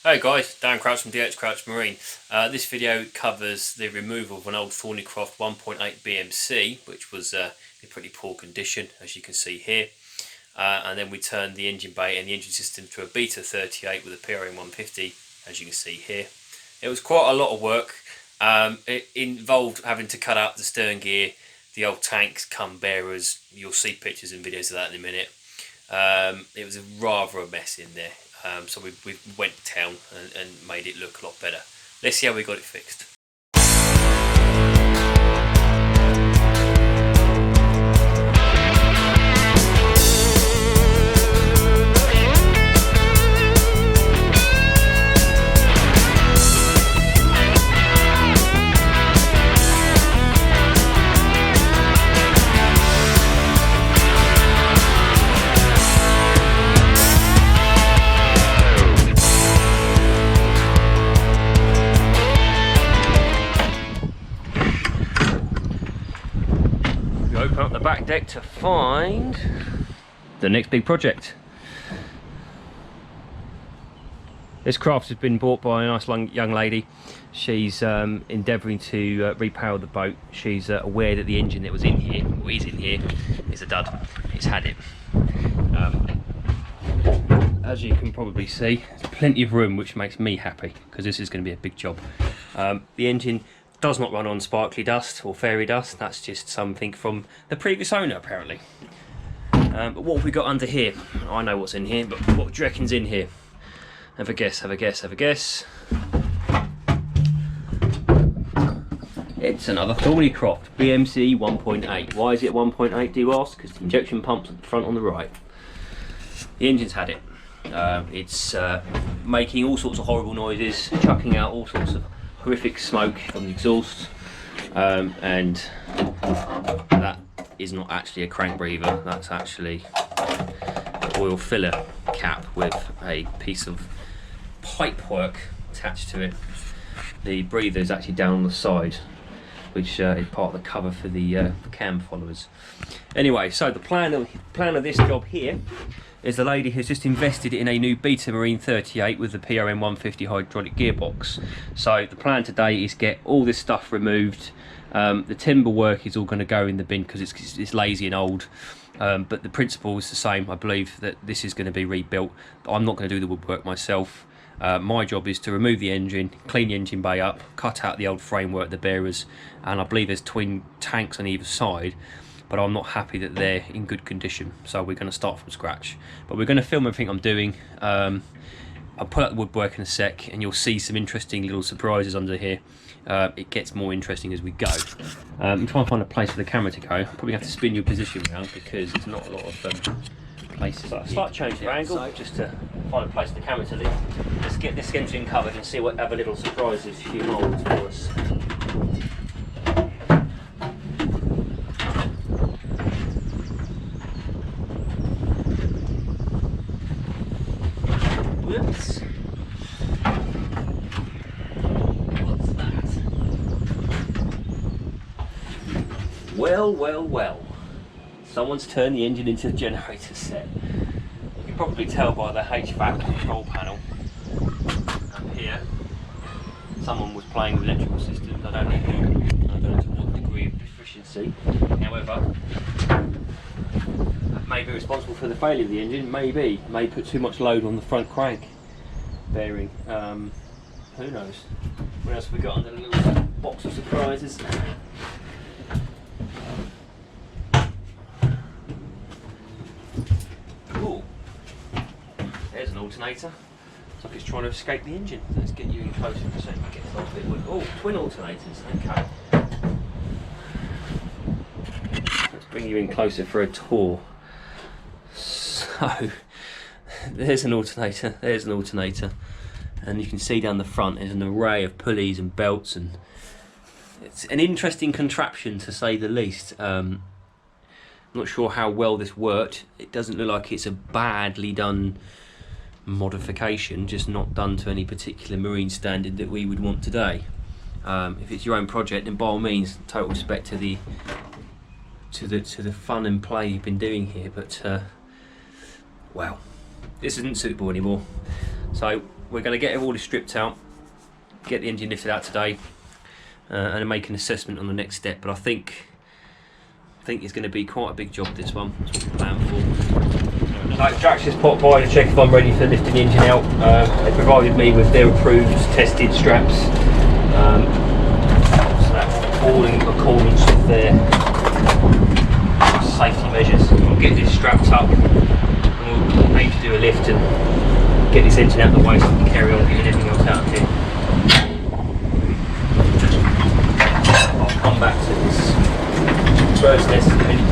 Hey guys, Dan Crouch from DH Crouch Marine. This video covers the removal of an old Thornycroft 1.8 BMC, which was in pretty poor condition, as you can see here. And then we turned the engine bay and the engine system to a Beta 38 with a PRM 150, as you can see here. It was quite a lot of work. It involved having to cut out the stern gear, the old tanks, cum bearers. You'll see pictures and videos of that in a minute. It was rather a mess in there. So we went to town and made it look a lot better. Let's see how we got it fixed. Open up the back deck to find the next big project. This craft has been bought by a nice young lady. She's endeavouring to repower the boat. She's aware that the engine that was in here, or is in here, is a dud. It's had it. As you can probably see, there's plenty of room, which makes me happy because this is going to be a big job. The engine does not run on sparkly dust or fairy dust. That's just something from the previous owner, apparently. But what have we got under here? I know what's in here, but what do you reckon's in here? Have a guess, have a guess, have a guess. It's another Thornycroft BMC 1.8. Why is it 1.8, do you ask? Because the injection pump's at the front on the right. The engine's had it. It's making all sorts of horrible noises, chucking out all sorts of horrific smoke from the exhaust, and that is not actually a crank breather. That's actually an oil filler cap with a piece of pipe work attached to it. The breather is actually down on the side, which is part of the cover for the cam followers. Anyway, so the plan of this job here is the lady has just invested in a new Beta Marine 38 with the PRM 150 hydraulic gearbox. So the plan today is get all this stuff removed. The timber work is all going to go in the bin because it's lazy and old. But the principle is the same. I believe that this is going to be rebuilt. I'm not going to do the woodwork myself. My job is to remove the engine, clean the engine bay up, cut out the old framework, the bearers, and I believe there's twin tanks on either side. But I'm not happy that they're in good condition, so we're going to start from scratch. But we're going to film everything I'm doing. I'll put out the woodwork in a sec and you'll see some interesting little surprises under here. It gets more interesting as we go. I'm trying to find a place for the camera to go. Probably have to spin your position around because there's not a lot of places. So slight change of angle, just to find a place for the camera to live. Let's get this engine covered and see what other little surprises she holds for us. Whoops. What's that? Well. Someone's turned the engine into a generator set. You can probably tell by the HVAC control panel up here. Someone was playing with electrical systems. I don't know to what degree of proficiency. However, may be responsible for the failure of the engine, may put too much load on the front crank bearing. Who knows? What else have we got under the little box of surprises? Ooh, there's an alternator. It's like it's trying to escape the engine. Let's get you in closer for a second. Get a little bit wood. Oh, twin alternators. Okay. Let's bring you in closer for a tour. So there's an alternator, and you can see down the front there's an array of pulleys and belts, and it's an interesting contraption to say the least. I'm not sure how well this worked. It doesn't look like it's a badly done modification, just not done to any particular marine standard that we would want today. If it's your own project, then by all means, total respect to the fun and play you've been doing here, but well, this isn't suitable anymore. So we're going to get all this stripped out, get the engine lifted out today, and make an assessment on the next step. But I think it's going to be quite a big job, this one. That's what we plan for. Like, Jack's just popped by to check if I'm ready for lifting the engine out. They provided me with their approved, tested straps. So that's all in accordance with their safety measures. We'll get this strapped up and we'll aim to do a lift and get this engine out of the way so we can carry on getting everything else out of here. I'll come back to this first test in a minute.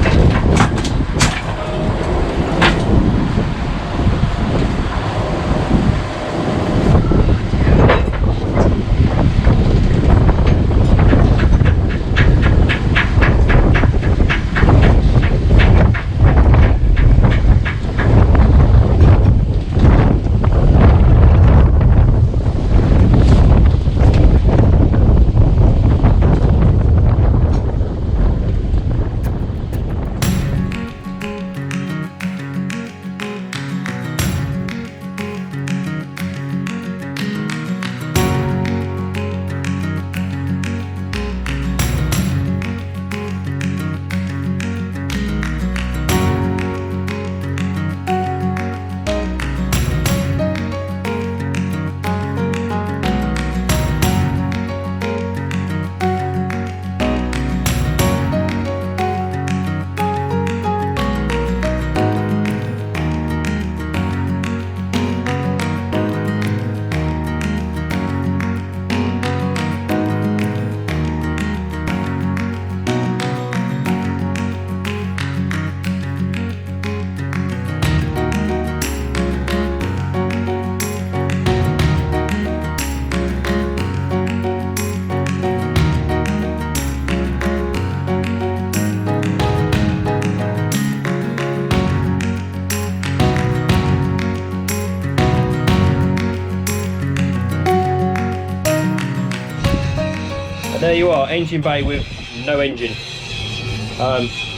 There you are, engine bay with no engine.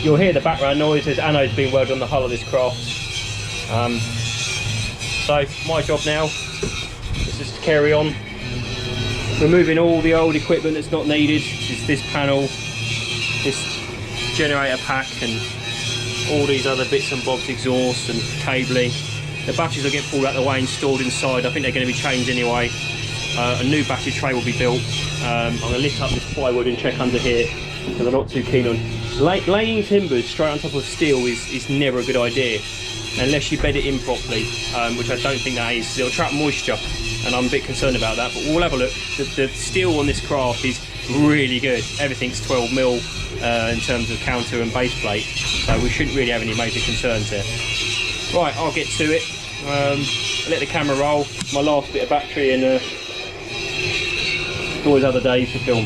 You'll hear the background noise. There's anodes being welded on the hull of this craft. So my job now is just to carry on removing all the old equipment that's not needed. It's this panel, this generator pack, and all these other bits and bobs, exhaust and cabling. The batteries will get pulled out of the way and stored inside. I think they're going to be changed anyway. A new battery tray will be built. I'm going to lift up this plywood and check under here, because I'm not too keen on laying timbers straight on top of steel is never a good idea unless you bed it in properly, which I don't think that is. It'll trap moisture and I'm a bit concerned about that, but we'll have a look. The steel on this craft is really good. Everything's 12mm in terms of counter and base plate, so we shouldn't really have any major concerns there. Right, I'll get to it. Let the camera roll. My last bit of battery, and always other days to film.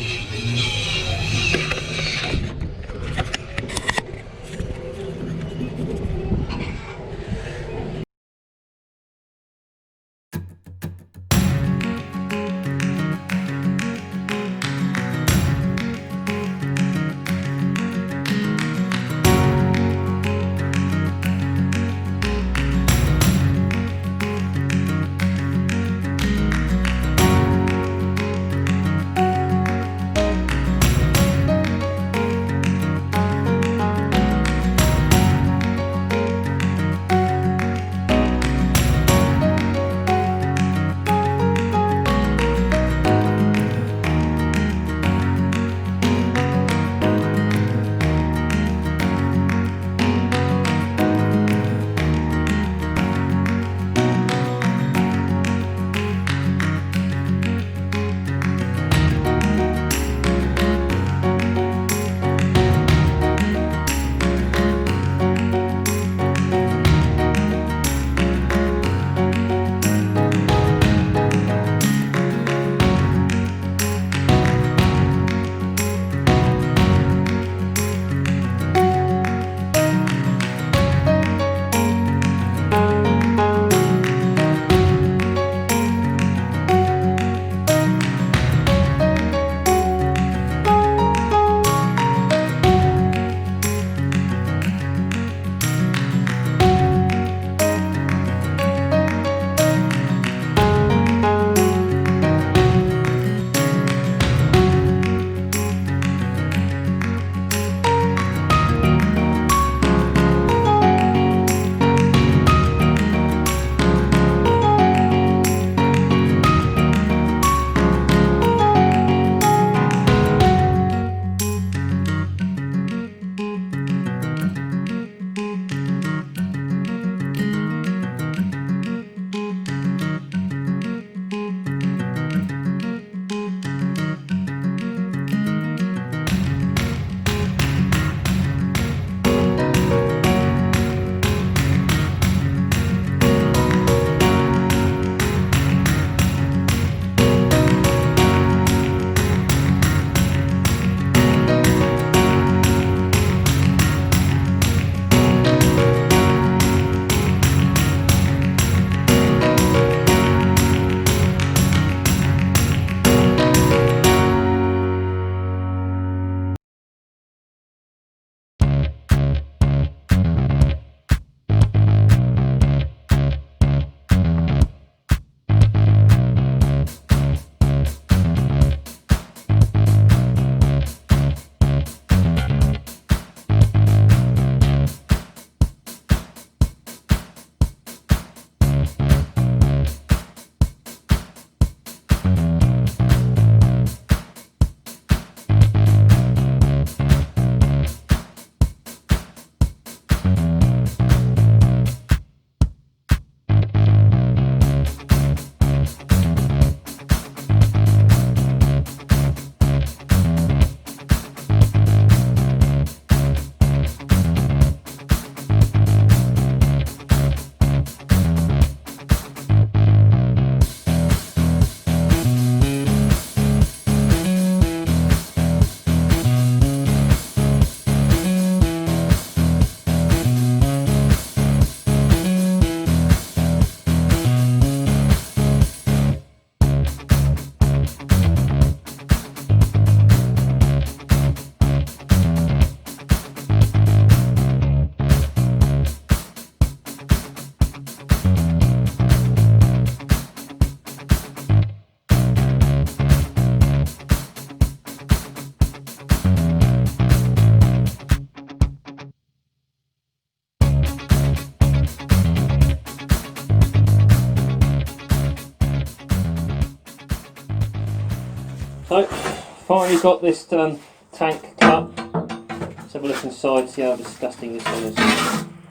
So, finally got this tank cut. Let's have a look inside, see how disgusting this one is.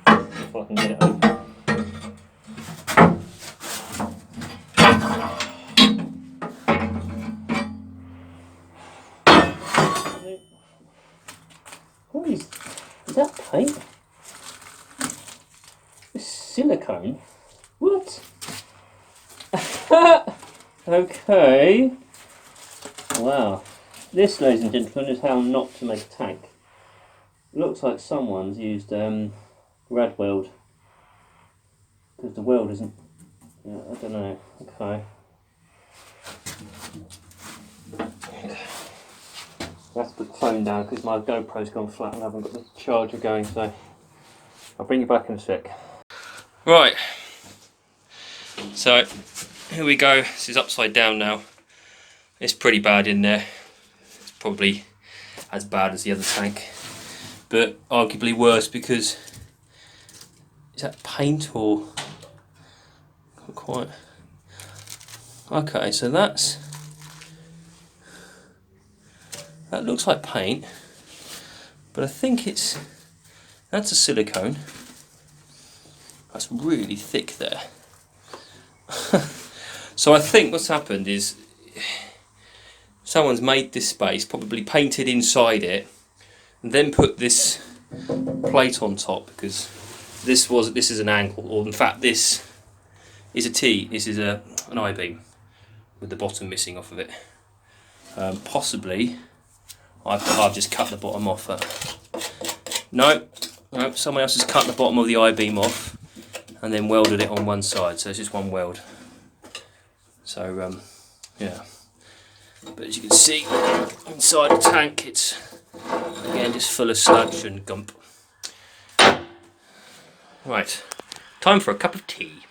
If I can get it open. What is that paint? It's silicone? What? Okay. Wow. This, ladies and gentlemen, is how not to make a tank. It looks like someone's used rad weld. Because the weld isn't... Yeah, I don't know. Okay. I have to put the phone down because my GoPro's gone flat and I haven't got the charger going, so I'll bring you back in a sec. Right, so here we go. This is upside down now. It's pretty bad in there. It's probably as bad as the other tank, but arguably worse because is that paint or not quite? Okay, so that looks like paint, but I think that's a silicone. That's really thick there. So I think what's happened is someone's made this space, probably painted inside it, and then put this plate on top because this is an angle, or in fact this is a T. This is an I-beam with the bottom missing off of it. Possibly I've just cut the bottom off. No, someone else has cut the bottom of the I-beam off and then welded it on one side, so it's just one weld. So yeah, but as you can see inside the tank it's again just full of sludge and gump. Right, time for a cup of tea.